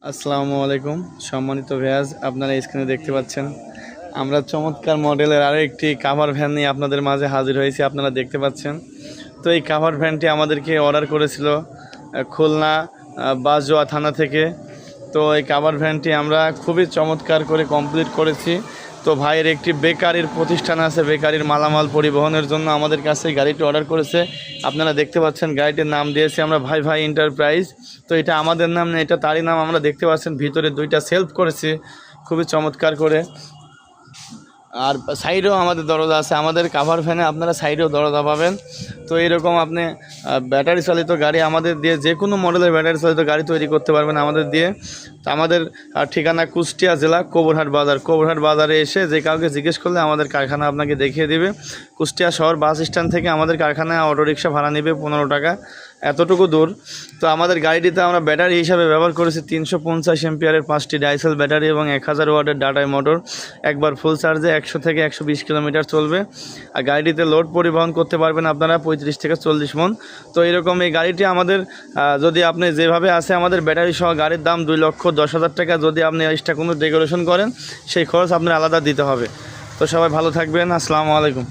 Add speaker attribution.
Speaker 1: আসসালামু আলাইকুম সম্মানিত ভিউয়ার্স, আপনারা স্ক্রিনে দেখতে পাচ্ছেন আমরা চমৎকার মডেলের আরও একটি কাভার ভ্যান নিয়ে আপনাদের মাঝে হাজির হয়েছি। আপনারা দেখতে পাচ্ছেন তো এই কাভার ভ্যানটি আমাদেরকে অর্ডার করেছিল খুলনা বাজোয়া থানা থেকে। তো এই কাভার ভ্যানটি আমরা খুবই চমৎকার করে কমপ্লিট করেছি। তো ভাইয়ের একটি বেকারির প্রতিষ্ঠান আছে, বেকারির মালামাল পরিবহনের জন্য আমাদের কাছে গাড়িটি অর্ডার করেছে। আপনারা দেখতে পাচ্ছেন গাড়িটির নাম দিয়েছি আমরা ভাই ভাই এন্টারপ্রাইজ। তো এটা আমাদের নাম না, এটা তারই নাম। আমরা দেখতে পাচ্ছেন ভিতরে দুইটা সেলফ করেছি খুবই চমৎকার করে, আর সাইডেও আমাদের দরজা আছে। আমাদের কাভার ভ্যানে আপনারা সাইডেও দরজা পাবেন। তো এইরকম আপনি ব্যাটারি চালিত গাড়ি আমাদের দিয়ে যে কোনো মডেলের ব্যাটারি চালিত গাড়ি তৈরি করতে পারবেন আমাদের দিয়ে। তো আমাদের ঠিকানা কুষ্টিয়া জেলা কোবরহাট বাজার। কোবরহাট বাজারে এসে যে কাউকে জিজ্ঞেস করলে আমাদের কারখানা আপনাকে দেখিয়ে দেবে। কুষ্টিয়া শহর বাস স্ট্যান্ড থেকে আমাদের কারখানায় অটোরিকশা ভাড়া নেবে 15 টাকা, এতটুকু দূর। তো আমাদের গাড়িটিতে আমরা ব্যাটারি হিসাবে ব্যবহার করেছি 350 এম্পিয়ারের 5টি ডাইসেল ব্যাটারি এবং 1000 ওয়াটের ডাটাই মোটর। একবার ফুল চার্জে 100 থেকে 120 কিলোমিটার চলবে। আর গাড়িটিতে লোড পরিবহন করতে পারবেন আপনারা 35 থেকে 40 মন। তো এরকম এই গাড়িটি আমাদের যদি আপনি যেভাবে আছে আমাদের ব্যাটারি সহ গাড়ির দাম 2,10,000 টাকা। যদি আপনি এক্সট্রা কোনো ডেকোরেশন করেন সেই খরচ আপনার আলাদা দিতে হবে। তো সবাই ভালো থাকবেন, আসসালামু আলাইকুম।